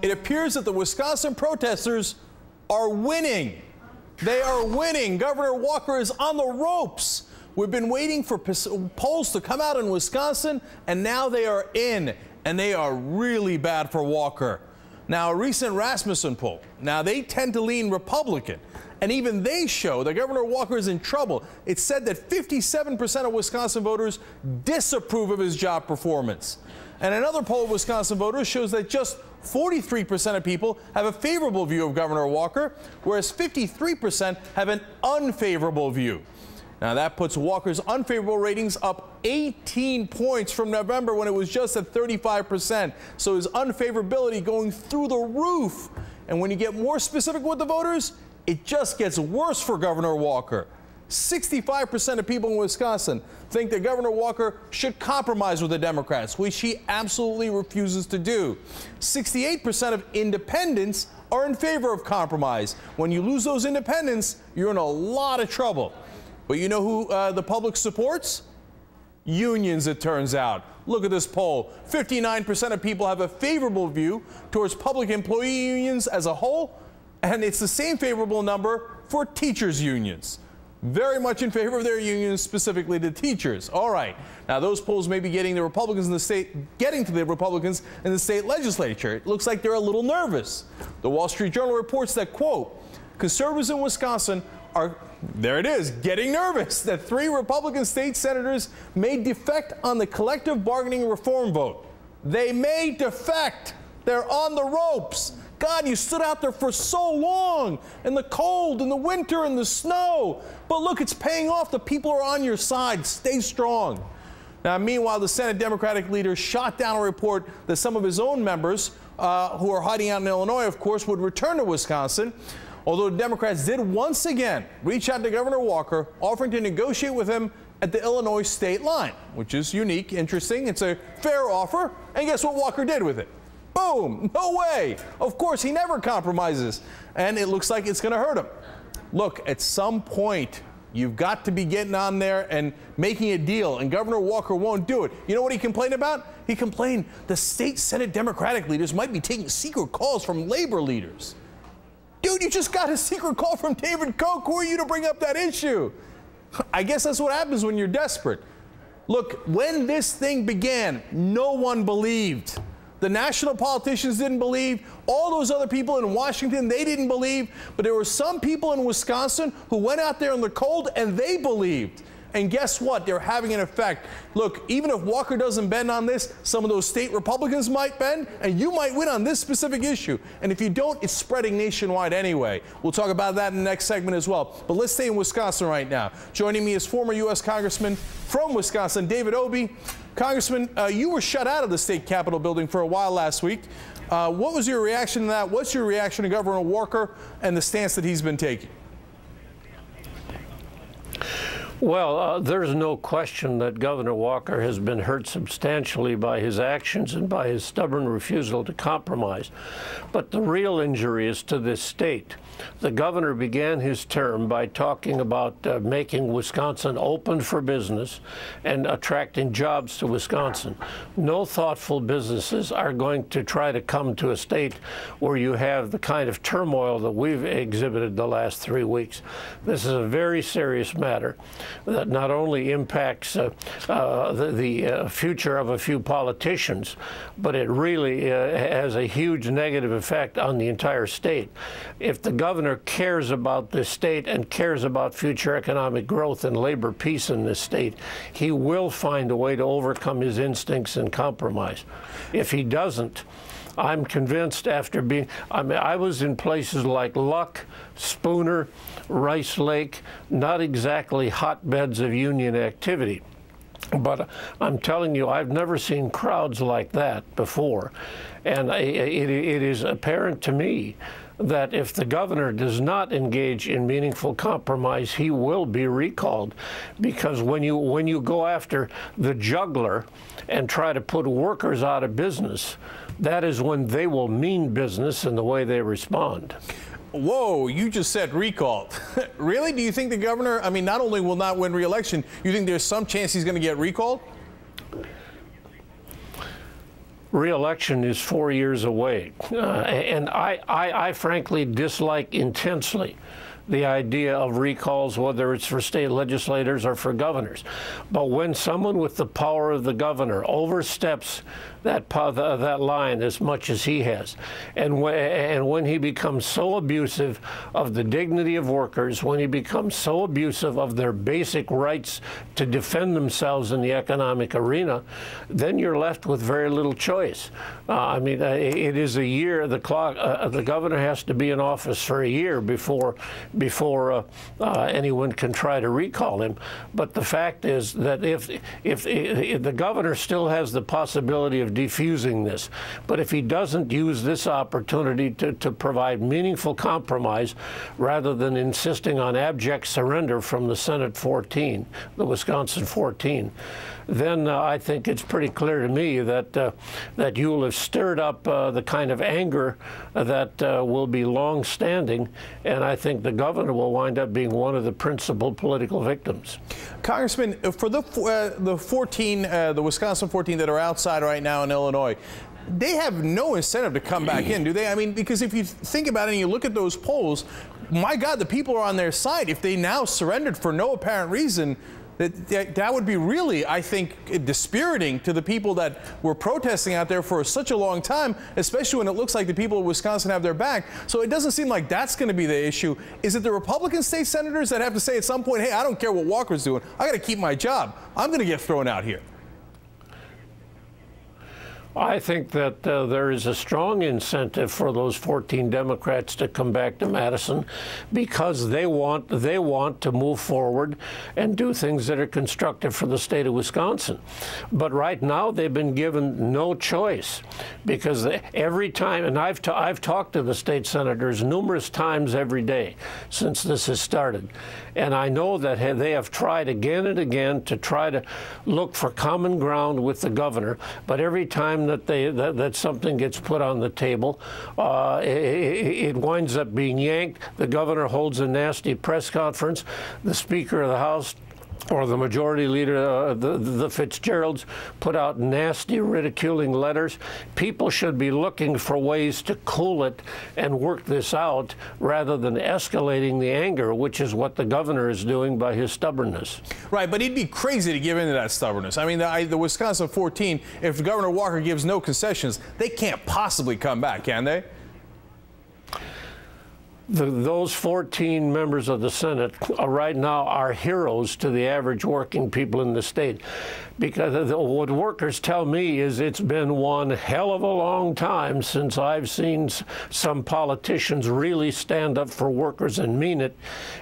It appears that the Wisconsin protesters are winning. They are winning. Governor Walker is on the ropes. We've been waiting for polls to come out in Wisconsin, and now they are in, and they are really bad for Walker. Now, a recent Rasmussen poll, now they tend to lean Republican, and even they show that Governor Walker is in trouble. It said that 57% of Wisconsin voters disapprove of his job performance. And another poll of Wisconsin voters shows that just 43% of people have a favorable view of Governor Walker, whereas 53% have an unfavorable view. Now, that puts Walker's unfavorable ratings up 18 points from November when it was just at 35%. So his unfavorability going through the roof. And when you get more specific with the voters, it just gets worse for Governor Walker. 65% of people in Wisconsin think that Governor Walker should compromise with the Democrats, which he absolutely refuses to do. 68% of independents are in favor of compromise. When you lose those independents, you're in a lot of trouble. But you know who the public supports? Unions, it turns out. Look at this poll. 59% of people have a favorable view towards public employee unions as a whole, and it's the same favorable number for teachers' unions. Very much in favor of their unions, specifically the teachers. All right. Now, those polls may be getting the Republicans in the state, getting to the Republicans in the state legislature. It looks like they're a little nervous. The Wall Street Journal reports that, quote, conservatives in Wisconsin are, there it is, getting nervous that 3 Republican state senators may defect on the collective bargaining reform vote. They may defect. They're on the ropes. God, you stood out there for so long in the cold, in the winter, in the snow. But look, it's paying off. The people are on your side. Stay strong. Now, meanwhile, the Senate Democratic leader shot down a report that some of his own members, who are hiding out in Illinois, of course, would return to Wisconsin. Although Democrats did once again reach out to Governor Walker, offering to negotiate with him at the Illinois state line, which is unique, interesting. It's a fair offer. And guess what Walker did with it? Boom! No way! Of course, he never compromises. And it looks like it's going to hurt him. Look, at some point, you've got to be getting on there and making a deal, and Governor Walker won't do it. You know what he complained about? He complained the state Senate Democratic leaders might be taking secret calls from labor leaders. Dude, you just got a secret call from David Koch. Who are you to bring up that issue? I guess that's what happens when you're desperate. Look, when this thing began, no one believed. The national politicians didn't believe. All those other people in Washington, they didn't believe. But there were some people in Wisconsin who went out there in the cold and they believed. And guess what? They're having an effect. Look, even if Walker doesn't bend on this, some of those state Republicans might bend, and you might win on this specific issue. And if you don't, it's spreading nationwide anyway. We'll talk about that in the next segment as well. But let's stay in Wisconsin right now. Joining me is former U.S. Congressman from Wisconsin, David Obey. Congressman, you were shut out of the state capitol building for a while last week. What was your reaction to that? What's your reaction to Governor Walker and the stance that he's been taking? Well, there's no question that Governor Walker has been hurt substantially by his actions and by his stubborn refusal to compromise. But the real injury is to this state. The governor began his term by talking about making Wisconsin open for business and attracting jobs to Wisconsin. No thoughtful businesses are going to try to come to a state where you have the kind of turmoil that we've exhibited the last 3 weeks. This is a very serious matter that not only impacts the future of a few politicians, but it really has a huge negative effect on the entire state. If the governor cares about this state and cares about future economic growth and labor peace in this state, he will find a way to overcome his instincts and compromise. If he doesn't, I'm convinced after being, I was in places like Luck, Spooner, Rice Lake, not exactly hotbeds of union activity. But I'm telling you, I've never seen crowds like that before. And it is apparent to me that if the governor does not engage in meaningful compromise, he will be recalled. Because when you go after the juggler and try to put workers out of business, that is when they will mean business in the way they respond. Whoa, you just said recalled. Really? Do you think the governor, I mean, not only will not win re-election, you think there's some chance he's going to get recalled? re-election is 4 years away. And I frankly dislike intensely the idea of recalls, whether it's for state legislators or for governors. But when someone with the power of the governor oversteps that line as much as he has, and when he becomes so abusive of the dignity of workers, when he becomes so abusive of their basic rights to defend themselves in the economic arena, then you're left with very little choice. It is a year. The governor has to be in office for a year before anyone can try to recall him. But the fact is that if the governor still has the possibility of defusing this, but if he doesn't use this opportunity to provide meaningful compromise rather than insisting on abject surrender from the Senate 14, the Wisconsin 14, then I think it's pretty clear to me that you will have stirred up the kind of anger that will be long-standing, and I think the governor will wind up being one of the principal political victims. Congressman, for the 14, the Wisconsin 14 that are outside right now in Illinois, they have no incentive to come back in, do they? I mean, because if you think about it and you look at those polls, my God, the people are on their side. If they now surrendered for no apparent reason, that would be really, I think, dispiriting to the people that were protesting out there for such a long time, especially when it looks like the people of Wisconsin have their back. So it doesn't seem like that's going to be the issue. Is it the Republican state senators that have to say at some point, hey, I don't care what Walker's doing, I got to keep my job, I'm going to get thrown out here? I think that there is a strong incentive for those 14 Democrats to come back to Madison because they want to move forward and do things that are constructive for the state of Wisconsin. But right now they've been given no choice because every time, and I've talked to the state senators numerous times every day since this has started, and I know that they have tried again and again to try to look for common ground with the governor, but every time that something gets put on the table, it winds up being yanked. The governor holds a nasty press conference. The Speaker of the House or the Majority Leader, the Fitzgeralds, put out nasty, ridiculing letters. People should be looking for ways to cool it and work this out rather than escalating the anger, which is what the governor is doing by his stubbornness. Right, but he'd be crazy to give in to that stubbornness. I mean, the Wisconsin 14, if Governor Walker gives no concessions, they can't possibly come back, can they? Those 14 members of the Senate right now are heroes to the average working people in the state, because what workers tell me is it's been one hell of a long time since I've seen some politicians really stand up for workers and mean it,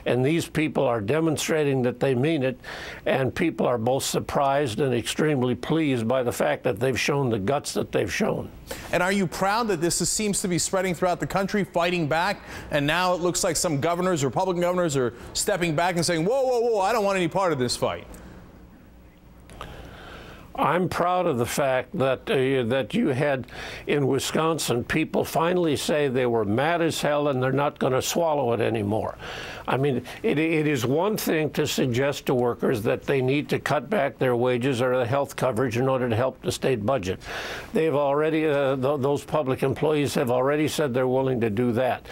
and these people are demonstrating that they mean it, and people are both surprised and extremely pleased by the fact that they've shown the guts that they've shown. And are you proud that this seems to be spreading throughout the country, fighting back, and now it looks like some governors, Republican governors, are stepping back and saying, whoa, whoa, whoa, I don't want any part of this fight? I'm proud of the fact that you had in Wisconsin people finally say they were mad as hell and they're not going to swallow it anymore. I mean, it is one thing to suggest to workers that they need to cut back their wages or the health coverage in order to help the state budget. They've already, those public employees have already said they're willing to do that.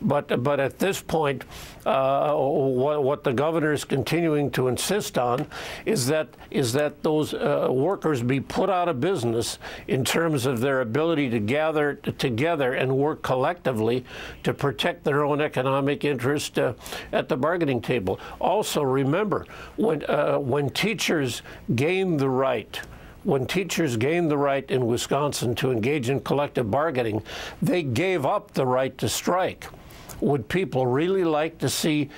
But at this point, what the governor is continuing to insist on is that those workers be put out of business in terms of their ability to gather together and work collectively to protect their own economic interest at the bargaining table. Also, remember, when teachers gained the right in Wisconsin to engage in collective bargaining, they gave up the right to strike. Would people really like to see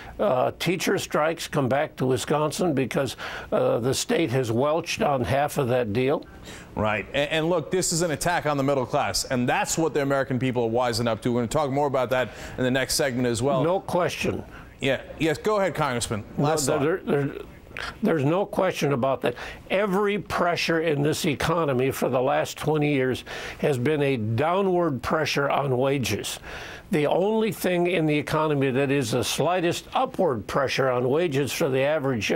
teacher strikes come back to Wisconsin because the state has welched on half of that deal? Right. And look, this is an attack on the middle class, and that's what the American people are wising up to. We're going to talk more about that in the next segment as well. No question. Yeah. Yes, go ahead, Congressman. Last thought. There's no question about that. Every pressure in this economy for the last 20 years has been a downward pressure on wages. The only thing in the economy that is the slightest upward pressure on wages for the average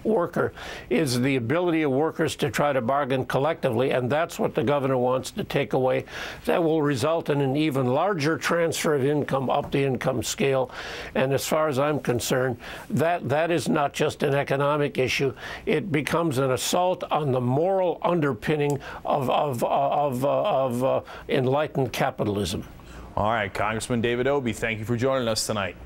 worker is the ability of workers to try to bargain collectively, and that's what the governor wants to take away. That will result in an even larger transfer of income up the income scale. And as far as I'm concerned, that is not just an economic issue. It becomes an assault on the moral underpinning of enlightened capitalism. All right, Congressman David Obey, thank you for joining us tonight.